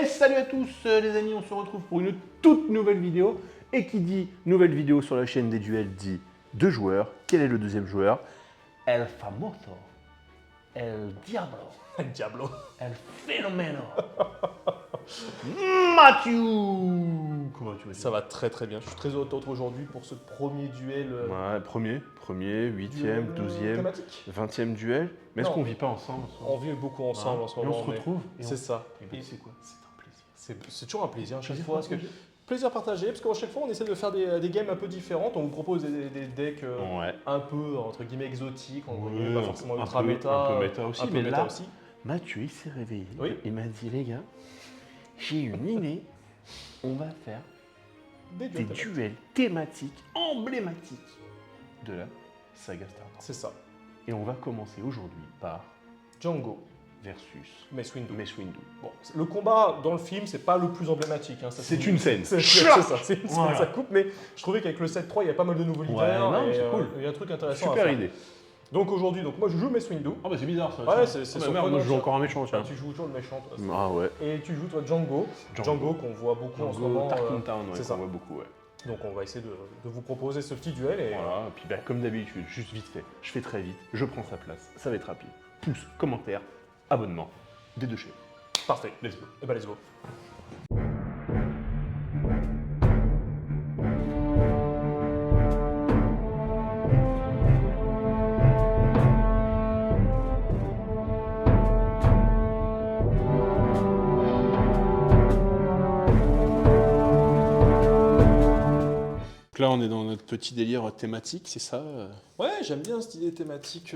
Et salut à tous les amis, on se retrouve pour une toute nouvelle vidéo. Et qui dit nouvelle vidéo sur la chaîne des duels dit deux joueurs. Quel est le deuxième joueur? El famoso, el diablo, El Diablo. el fenomeno. Mathieu. Comment tu vas? Ça va très très bien. Je suis très heureux de te retrouver aujourd'hui pour ce premier duel. Ouais, premier, huitième, duel, 12e, thématique. 20e duel. Mais est-ce Non. qu'on vit pas ensemble On vit beaucoup ensemble en ce Et moment. on se retrouve. C'est ça. Et c'est quoi? C'est un plaisir. C'est toujours un plaisir à chaque Plaisir fois. Parce que plaisir partagé, parce qu'à chaque fois on essaie de faire des games un peu différentes. On vous propose des decks Ouais. un peu entre guillemets exotiques, entre guillemets, Ouais, pas forcément ultra un peu méta. méta aussi, un peu mais méta là- aussi. Mathieu, il s'est réveillé. Oui. Il m'a dit, les gars, j'ai une idée. On va faire Des des duels thématiques. duels thématiques emblématiques de la saga Star Wars. C'est ça. Et on va commencer aujourd'hui par Django, versus Mace Windu. Mace Windu. Bon, le combat dans le film, c'est pas le plus emblématique. Hein, ça, C'est une scène. C'est ça, c'est une scène, Voilà. ça coupe, mais je trouvais qu'avec le 7-3, il y a pas mal de nouveaux leaders. non, et, c'est cool. il y a un truc intéressant à Super faire. idée. Donc aujourd'hui, moi je joue Mace Windu. Ah bah c'est bizarre ça. Ouais, c'est Ah bah surprenant, merde, moi je joue ça. encore un méchant, tiens. Tu joues toujours le méchant, toi. Ah ouais. Et tu joues toi Django. Django qu'on voit beaucoup en ce moment. Tarkin Town, ouais, c'est qu'on ça. voit beaucoup, ouais. Donc on va essayer de vous proposer ce petit duel. Et Voilà, et puis bah, comme d'habitude, juste vite fait, je fais très vite, je prends sa place, ça va être rapide. Pouce, commentaire, abonnement, des deux chaînes. parfait. Let's go. Et bah let's go. Donc là, on est dans notre petit délire thématique, c'est ça? Ouais, j'aime bien cette idée thématique.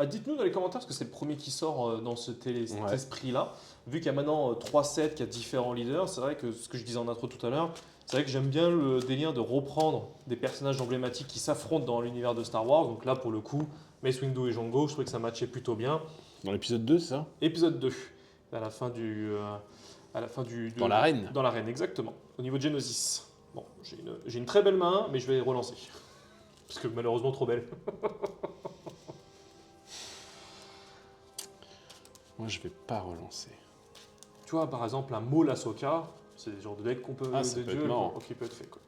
Dites-nous dans les commentaires, parce que c'est le premier qui sort dans cet Ouais. esprit-là. Vu qu'il y a maintenant 3 sets, qu'il y a différents leaders, c'est vrai que ce que je disais en intro tout à l'heure, c'est vrai que j'aime bien le délire de reprendre des personnages emblématiques qui s'affrontent dans l'univers de Star Wars. Donc là, pour le coup, Mace Windu et Django, je trouvais que ça matchait plutôt bien. Dans l'épisode 2, c'est ça? Épisode 2, à la fin Dans l'arène. Dans l'arène, exactement. Au niveau de Geonosis. Bon, j'ai une très belle main, mais je vais relancer. Parce que malheureusement trop belle. Moi, je vais pas relancer. Tu vois, par exemple, un Maul Ahsoka, c'est des genres de decks qu'on peut... Ah, ça de peut duels être marrant. qui peut être fait, quoi.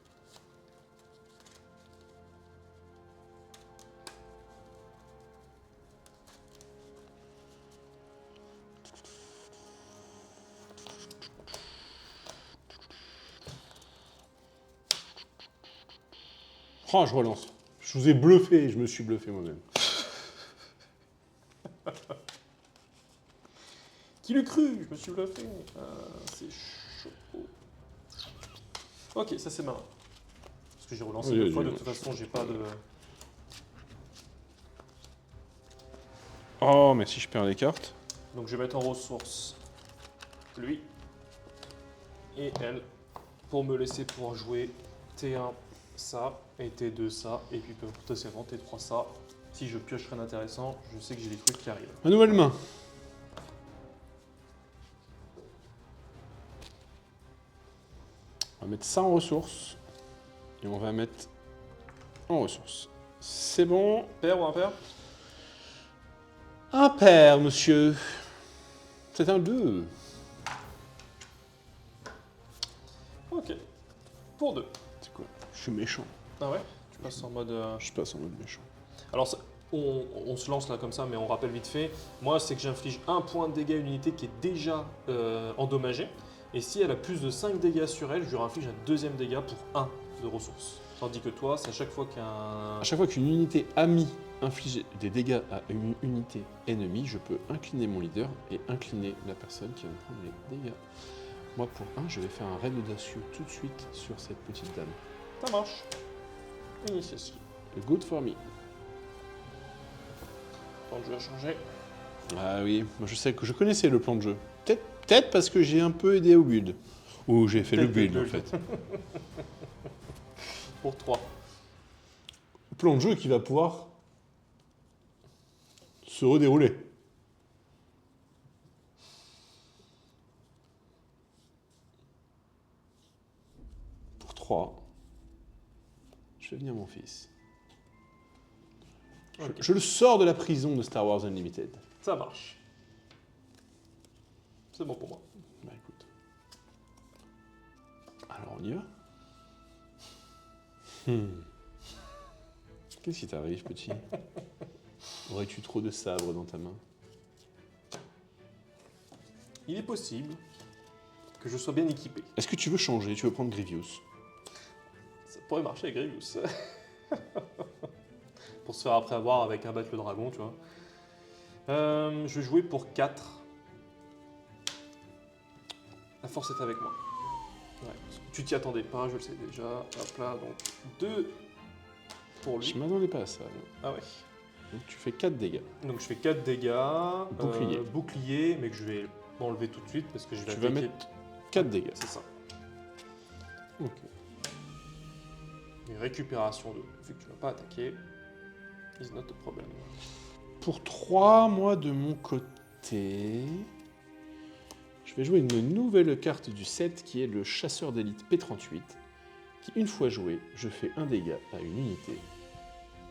Oh, je relance. Je vous ai bluffé, je me suis bluffé moi-même. Qui l'eût cru? Je me suis bluffé. C'est chaud. Ok, ça c'est marrant. Parce que j'ai relancé Oui, 2 oui, fois, de oui. toute façon, j'ai pas de... Oh, mais si je perds les cartes. Donc je vais mettre en ressource lui et elle pour me laisser pouvoir jouer T1 ça et T2 ça et puis potentiellement T3 ça. Si je pioche rien d'intéressant, je sais que j'ai des trucs qui arrivent. Ma nouvelle main. On va mettre ça en ressources. Et on va mettre en ressources. C'est bon. Pair ou impair? Un pair, monsieur. C'est un 2. Ok. Pour 2. C'est quoi? Je suis méchant. Ah ouais? Tu passes en mode... Je passe en mode méchant. Alors on se lance là comme ça, mais on rappelle vite fait. Moi, c'est que j'inflige 1 point de dégâts à une unité qui est déjà endommagée. Et si elle a plus de 5 dégâts sur elle, je lui inflige un deuxième dégât pour 1 de ressources. Tandis que toi, c'est à chaque fois qu'un... À chaque fois qu'une unité amie inflige des dégâts à une unité ennemie, je peux incliner mon leader et incliner la personne qui va me prendre les dégâts. Moi, pour 1, je vais faire un raid audacieux tout de suite sur cette petite dame. Ça marche. Initiation. Good for me. Plan de jeu a changé. Ah oui, moi je sais que je connaissais le plan de jeu. Peut-être parce que j'ai un peu aidé au build. Ou j'ai fait le Peut-être build le en build. fait. Pour 3. Plan de jeu qui va pouvoir se redérouler. Pour 3, je fais venir mon fils. Ok. Je le sors de la prison de Star Wars Unlimited. Ça marche. C'est bon pour moi. Bah écoute. Alors on y va. Qu'est-ce qui t'arrive, petit? Aurais-tu trop de sabres dans ta main? Il est possible que je sois bien équipé. Est-ce que tu veux changer? Tu veux prendre Grievous? Ça pourrait marcher avec Grievous. Pour se faire après avoir avec un battre le dragon, tu vois. Je vais jouer pour 4. La force est avec moi. Ouais, tu t'y attendais pas, je le sais déjà. Hop là, donc 2 pour lui. Je m'attendais pas à ça. Non. Ah ouais. Donc tu fais 4 dégâts. Donc je fais 4 dégâts. Bouclier. Bouclier, mais que je vais enlever tout de suite parce que je vais Tu vas attaquer. mettre 4 dégâts. C'est ça. Ok. Une récupération de. Vu que tu n'as pas attaqué, is not a problem. Pour 3, moi de mon côté, je vais jouer une nouvelle carte du set qui est le chasseur d'élite P38. Qui, une fois joué, je fais un dégât à une unité.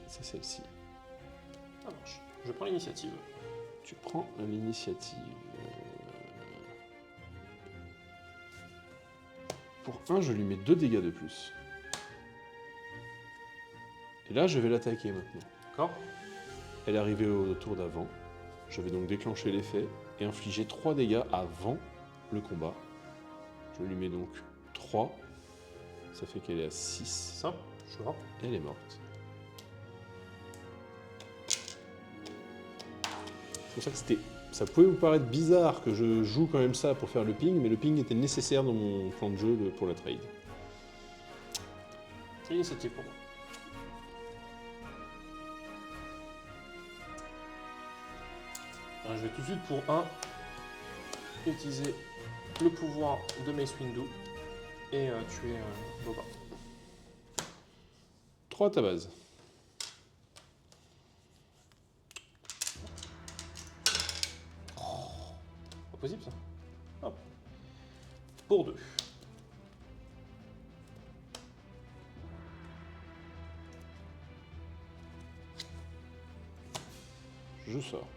C'est celle-ci. Ça marche. Je prends l'initiative. Tu prends l'initiative. Pour 1, je lui mets 2 dégâts de plus. Et là, je vais l'attaquer maintenant. D'accord? Elle est arrivée au tour d'avant. Je vais donc déclencher l'effet et infliger 3 dégâts avant le combat. Je lui mets donc 3. Ça fait qu'elle est à 6. C'est ça? Je vois. Et elle est morte. C'est pour ça que ça pouvait vous paraître bizarre que je joue quand même ça pour faire le ping, mais le ping était nécessaire dans mon plan de jeu pour la trade. C'est l'initiative pour moi. Alors, je vais tout de suite pour 1 utiliser le pouvoir de Mace Windu et tuer Boba. 3 à ta base. Pas possible ça. Hop. Pour 2. Je sors.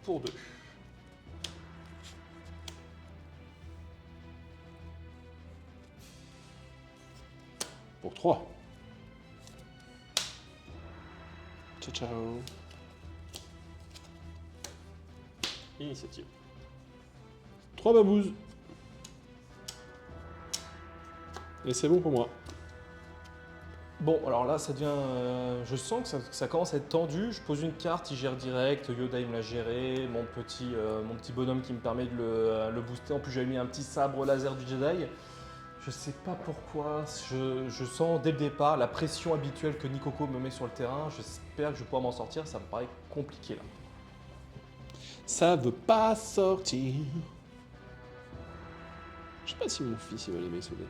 Pour 2. Pour 3. Ciao, ciao. Initiative. 3 babouzes. Et c'est bon pour moi. Bon, alors là, ça devient. Je sens que ça commence à être tendu. Je pose une carte, il gère direct. Yoda, il me l'a géré. Mon petit bonhomme qui me permet de le booster. En plus, j'avais mis un petit sabre laser du Jedi. Je sais pas pourquoi. Je sens dès le départ la pression habituelle que Nikoko me met sur le terrain. J'espère que je vais pouvoir m'en sortir. Ça me paraît compliqué là. Ça veut pas sortir. Je sais pas si mon fils il va l'aimer ce deck.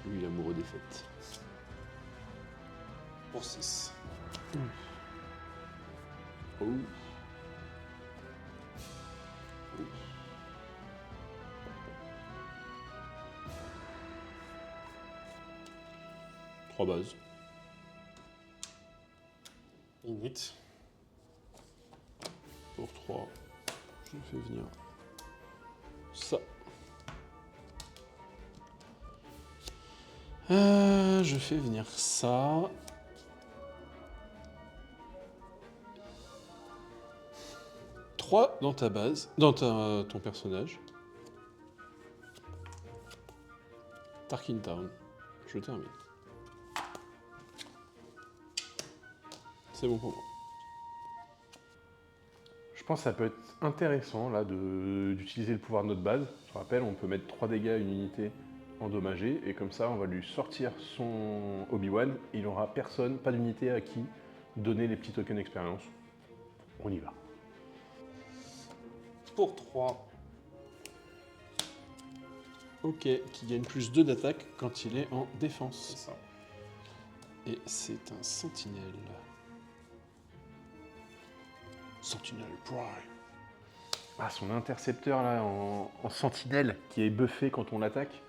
Lui, il est amoureux des fêtes. Pour 6. Oh. 3 bases. Init. Pour 3, je fais venir ça. Je fais venir ça. Trois dans ta base, dans ton personnage. Tarkin Town. Je termine. C'est bon pour moi. Je pense que ça peut être intéressant là d'utiliser le pouvoir de notre base. Je rappelle, on peut mettre 3 dégâts à une unité endommagée et comme ça on va lui sortir son Obi-Wan. Il n'aura personne, pas d'unité à qui donner les petits tokens d'expérience. On y va. Pour 3. Ok, qui gagne plus 2 d'attaque quand il est en C'est défense. ça. Et c'est un sentinelle. Sentinelle Prime. Ah, son intercepteur là en sentinelle qui est buffé quand on l'attaque.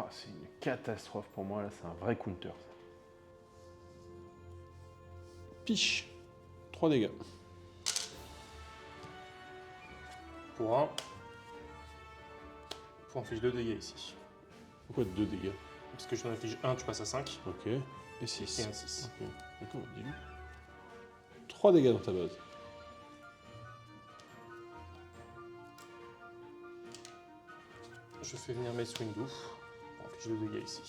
Ah, c'est une catastrophe pour moi là, c'est un vrai counter. Ça. Piche. 3 dégâts. pour 1. Pour infliger 2 dégâts ici. Pourquoi 2 dégâts? Parce que je t'en inflige 1, tu passes à 5. Ok. Et 6. Et un 6. Ok. D'accord, dis-le. 3 dégâts dans ta base. Je fais venir Mace Windu. Pour infliger 2 dégâts ici.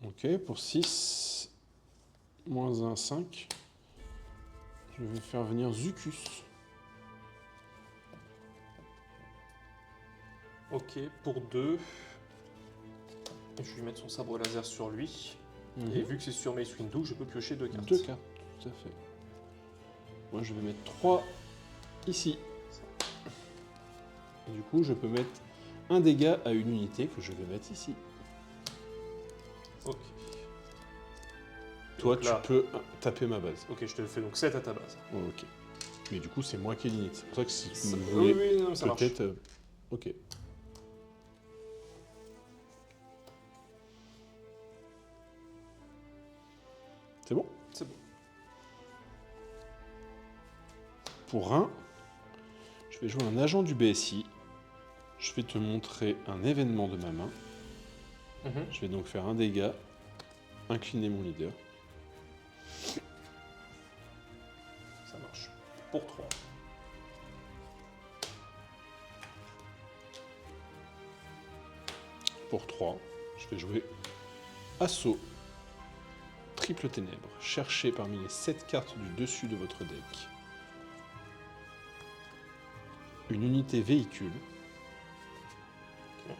Ok, pour 6, moins 1, 5. Je vais faire venir Zucus. Ok, pour 2. Et je vais lui mettre son sabre laser sur lui. Et vu que c'est sur Mace Windu, je peux piocher 2 cartes. 2 cartes, tout à fait. Moi, je vais mettre 3 ici. Et du coup, je peux mettre un dégât à une unité que je vais mettre ici. Ok. Toi, Donc là- tu peux taper ma base. Ok, je te fais donc 7 à ta base. Oh, ok. Mais du coup, c'est moi qui ai l'init. C'est pour ça que si Ça- vous oui, voulez oui, non, ça marche. peut-être... ok. C'est bon? C'est bon. Pour 1, je vais jouer un agent du BSI. Je vais te montrer un événement de ma main. Je vais donc faire un dégât, incliner mon leader. Ça marche. Pour 3. Pour 3, je vais jouer Assaut, Triple Ténèbres. Cherchez parmi les 7 cartes du dessus de votre deck une unité véhicule. Ok.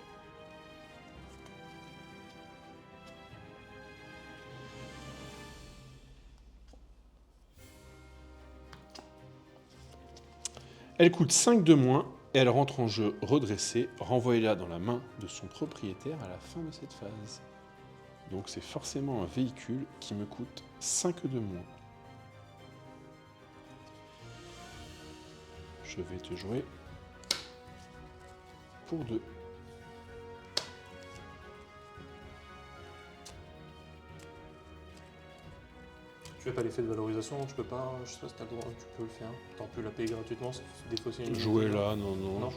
Elle coûte 5 de moins et elle rentre en jeu redressée. Renvoyez-la dans la main de son propriétaire à la fin de cette phase. Donc c'est forcément un véhicule qui me coûte 5 de moins. Je vais te jouer pour 2. Tu fais pas l'effet de valorisation, tu peux pas, je sais pas si t'as le droit, tu peux le faire. T'en peux la payer gratuitement, des fois c'est une Jouer unité. là, non, non. Non.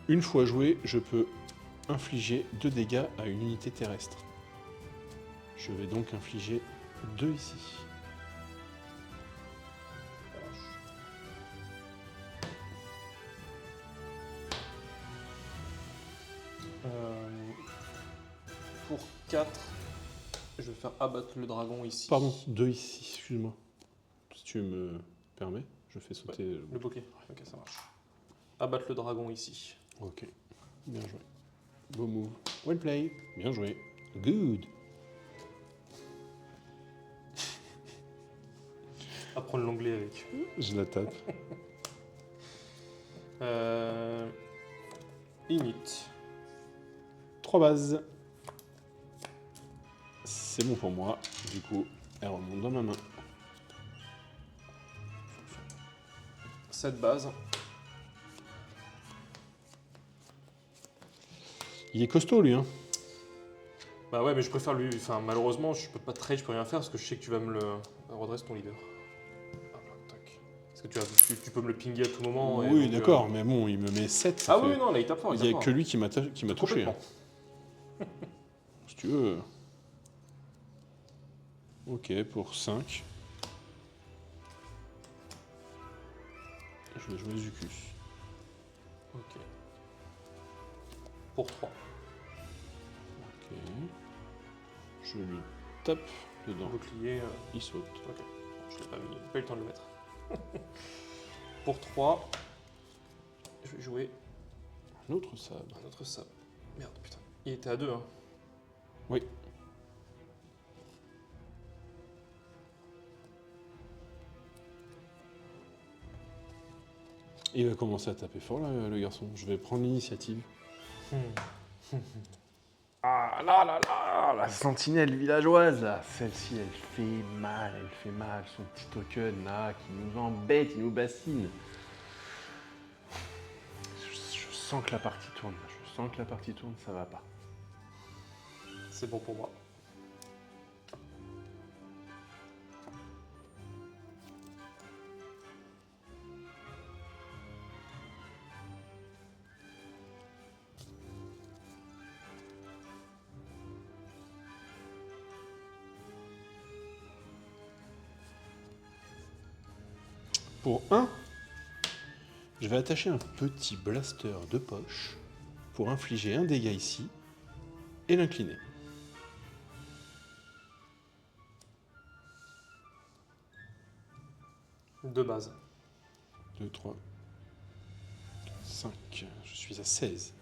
Une fois joué, je peux infliger 2 dégâts à une unité terrestre. Je vais donc infliger 2 ici. Ça marche. Pour 4, je vais faire abattre le dragon ici. Pardon, 2 ici, excuse-moi. Si tu me permets, je fais sauter... Le bokeh. Ok, ça marche. Abattre le dragon ici. Ok, bien joué. Beau move. Well play. Bien joué. Good. Apprendre l'anglais avec. Je la tape. Init. 3 bases. C'est bon pour moi. Du coup, elle remonte dans ma main. 7 bases. Il est costaud, lui, hein. Bah ouais, mais je préfère lui. Enfin, malheureusement, je peux pas trade, je peux rien faire parce que je sais que tu vas me le. Redresse ton leader. Hop là, tac. Parce que tu peux me le pinguer à tout moment. et Oui, donc, d'accord, mais bon, il me met 7. Ah oui, non, là il tape fort. Il n'y a que lui qui m'a touché. Hein. Complètement. Si tu veux. Ok, pour 5. Je vais jouer Zucus. Ok. Pour 3. Ok. Je lui tape dedans. Bouclier. Il saute. Ok. Je l'ai pas mis, j'ai pas eu le temps de le mettre. Pour 3, je vais jouer Un autre sabre. un autre sabre. Merde, putain. Il était à 2, hein. Oui. Il va commencer à taper fort là, le garçon. Je vais prendre l'initiative. Ah là là là, la sentinelle villageoise là, celle-ci elle fait mal, son petit token là qui nous embête, il nous bassine. Je sens que la partie tourne, ça va pas. C'est bon pour moi. Pour 1, je vais attacher un petit blaster de poche pour infliger un dégât ici et l'incliner. De base. 2, 3, 5. Je suis à 16.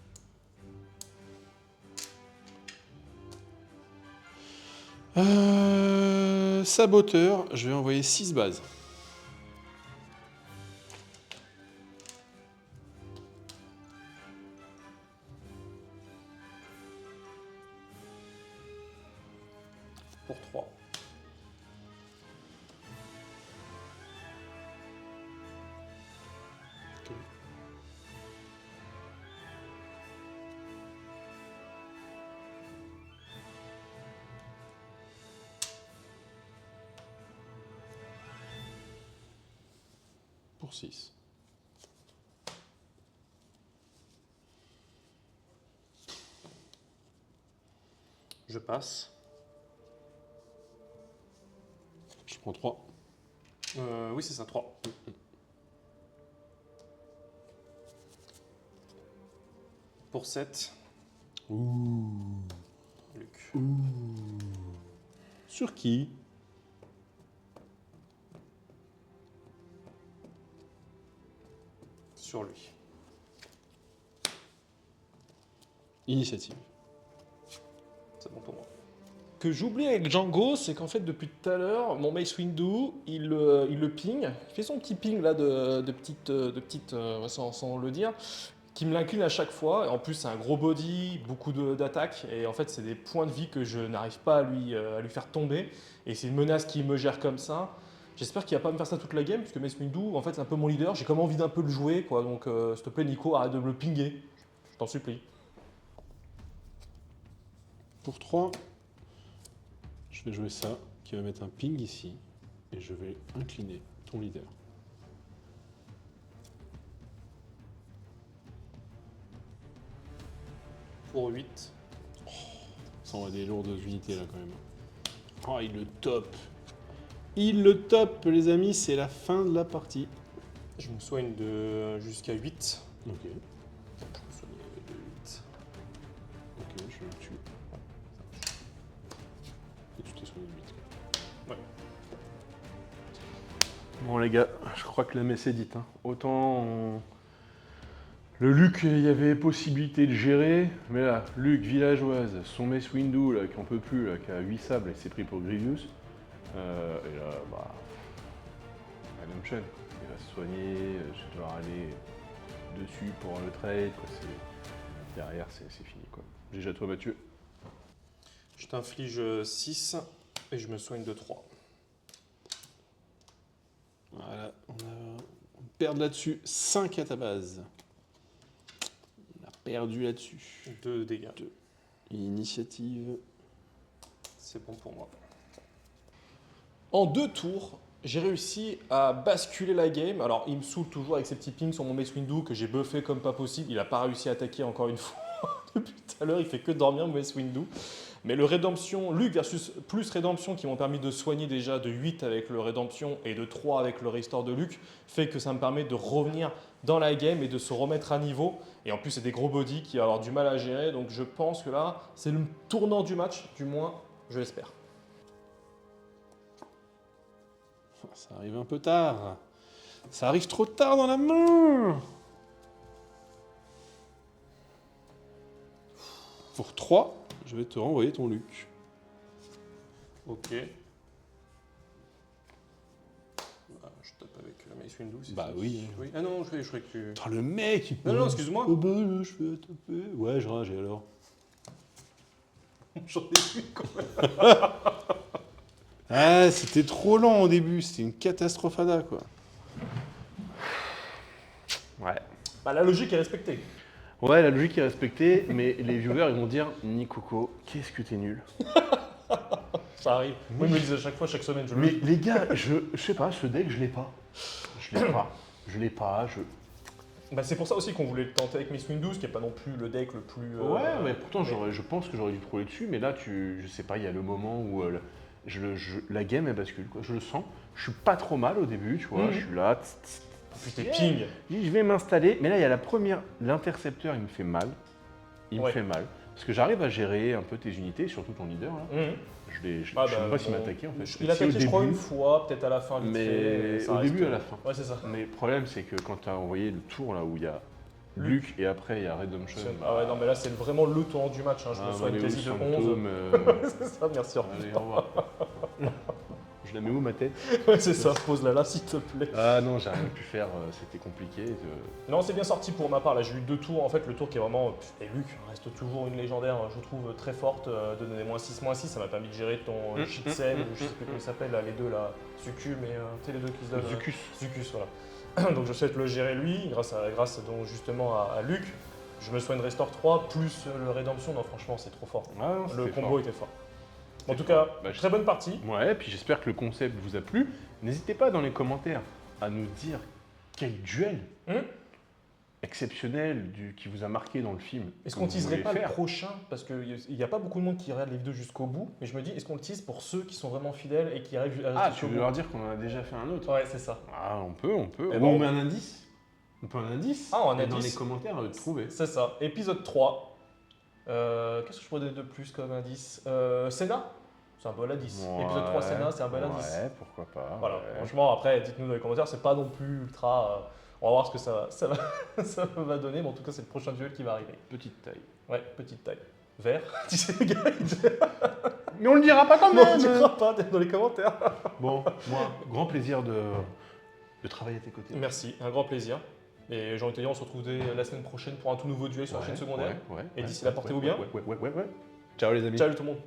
Saboteur, je vais envoyer 6 bases. Pour 3. Pour 6. Je passe. Je prends 3. Oui, c'est ça, 3. Pour 7. Ouh. Luc. Sur qui? Sur lui. Initiative. C'est bon pour moi. Ce que j'oublie avec Django, c'est qu'en fait, depuis tout à l'heure, mon Mace Windu, il le ping. Il fait son petit ping là de petite sans le dire, qui me l'incline à chaque fois. Et en plus, c'est un gros body, beaucoup d'attaques. Et en fait, c'est des points de vie que je n'arrive pas à lui faire tomber. Et c'est une menace qui me gère comme ça. J'espère qu'il va pas me faire ça toute la game, puisque Mace Windu, en fait, c'est un peu mon leader. J'ai comme envie d'un peu le jouer, quoi. Donc, s'il te plaît, Nico, arrête de me le pinguer. Je t'en supplie. Pour 3, je vais jouer ça, qui va mettre un ping ici, et je vais incliner ton leader. Pour 8. Ça envoie des lourdes unités là quand même. Oh, il le top. Il le top, les amis, c'est la fin de la partie. Je me soigne de jusqu'à 8. Ok, Je me soigne de 8. ok, je le tue. Et tu t'es soigné de 8. Ouais. Bon les gars, je crois que la messe est dite. Hein. Le Luc, il y avait possibilité de gérer, mais là, Luc, villageoise, son Mace Windu, là, qui en peut plus, là, qui a 8 sables et s'est pris pour Grievous. Et là, bah... Redemption. Il va se soigner, je vais devoir aller dessus pour le trade, quoi. Derrière, c'est fini, quoi. Déjà toi, Mathieu. Je t'inflige 6 et je me soigne de 3. Voilà, on perd là-dessus 5 à ta base. On a perdu là-dessus. 2 dégâts. Initiative. C'est bon pour moi. En 2 tours, j'ai réussi à basculer la game. Alors, il me saoule toujours avec ses petits pings sur mon Mace Windu que j'ai buffé comme pas possible. Il n'a pas réussi à attaquer encore une fois. Depuis tout à l'heure, il fait que dormir, mon Mace Windu. Mais le Rédemption, Luc versus plus Rédemption qui m'ont permis de soigner déjà de 8 avec le Rédemption et de 3 avec le Restore de Luc, fait que ça me permet de revenir dans la game et de se remettre à niveau. Et en plus, c'est des gros body qui vont avoir du mal à gérer. Donc, je pense que là, c'est le tournant du match, du moins, je l'espère. Ça arrive un peu tard. Ça arrive trop tard dans la main. Pour 3, je vais te renvoyer ton Luc. Ok. Bah, je tape avec Mace Windu. c'est Bah ça oui. Oui. Ah non, je croyais que tu... Putain, le mec il Non, non, excuse-moi. Oh bah, je vais taper. Ouais, je rage, et alors. J'en ai vu quoi. Ah, c'était trop lent au début, c'était une catastrophada, quoi. Ouais. Bah, la logique est respectée. Ouais, la logique est respectée, mais les viewers, ils vont dire Nicoco, qu'est-ce que t'es nul. Ça arrive. Moi, ils me le disent à chaque fois, chaque semaine. Mais les gars, je sais pas, ce deck, je l'ai pas. Je l'ai pas. Bah, c'est pour ça aussi qu'on voulait le tenter avec Miss Windows, qui n'est pas non plus le deck le plus. Ouais, mais pourtant, je pense que j'aurais dû trouver dessus, mais là, je sais pas, il y a le moment où la game, elle bascule, quoi. Je le sens. Je suis pas trop mal au début, tu vois, Mhm. je suis là. Puis t'es ping. Je vais m'installer, mais là, il y a l'intercepteur, il me fait mal. Il me Ouais. fait mal. Parce que j'arrive à gérer un peu tes unités, surtout ton leader, là. Mhm. Je sais Ah, même pas s'il m'a bon, attaqué, en fait. Il a Si, au attaqué, je crois, début, une fois, peut-être à la fin, vite mais fait, ça au reste- début, à la fin. Ouais, c'est ça. Mais le problème, c'est que quand tu as envoyé le tour là où il y a Luke et après il y a Redemption. Ah ouais, non, mais là, c'est vraiment le tournant du match. Hein. Je me souviens une quasi de 11. C'est ça, merci. Allez, au revoir. Je la mets où ma tête? Ouais, c'est ça, pose-la là, s'il te plaît. Ah non, j'ai rien pu faire, c'était compliqué. Non, c'est bien sorti pour ma part. Là, j'ai eu 2 tours. En fait, le tour qui est vraiment. Et Luke reste toujours une légendaire, je trouve, très forte. De donner -6, ça m'a permis de gérer ton Shitsen, je sais plus comment il s'appelle, là, les deux là. Succub, mais tu sais, les deux qui se donnent. Zucus. Zucus, voilà. Donc, je souhaite le gérer lui, grâce donc, justement à Luke. Je me soigne Restore 3, plus le Redemption. Non, franchement, c'est trop fort. Ah, non, Le c'était combo fort. était fort. En C'était tout cas, Bah, très bonne partie. Ouais, puis j'espère que le concept vous a plu. N'hésitez pas dans les commentaires à nous dire quel duel exceptionnel qui vous a marqué dans le film. Est-ce que qu'on vous teaserait voulez pas le faire. prochain? Parce qu'il n'y a pas beaucoup de monde qui regarde les vidéos jusqu'au bout. Mais je me dis, est-ce qu'on le tease pour ceux qui sont vraiment fidèles et qui arrivent Ah, jusqu'au tu veux bout? leur dire qu'on en a déjà fait un autre? Ouais, c'est ça. Ah, on peut. Mais Bon, bon. on met un indice. On peut un indice. Ah, un Et dans indice. les commentaires, trouver. C'est ça. Épisode 3. Qu'est-ce que je pourrais donner de plus comme indice? Senna? C'est un bon indice. Épisode 3 Senna, c'est un bon indice. Ouais, pourquoi pas. Voilà, ouais. franchement, après, dites-nous dans les commentaires, c'est pas non plus ultra. On va voir ce que ça va donner, mais en tout cas, c'est le prochain duel qui va arriver. Petite taille. Ouais, petite taille. Vert. Tu sais, les gars, Mais on le dira pas quand non, même. tu crois pas dans les commentaires. Bon, moi, grand plaisir de travailler à tes côtés. Merci, un grand plaisir. Et j'ai envie de te dire, on se retrouve dès la semaine prochaine pour un tout nouveau duel sur la chaîne secondaire. Ouais, Et d'ici là, portez-vous bien. Ouais. Ciao les amis. Ciao tout le monde.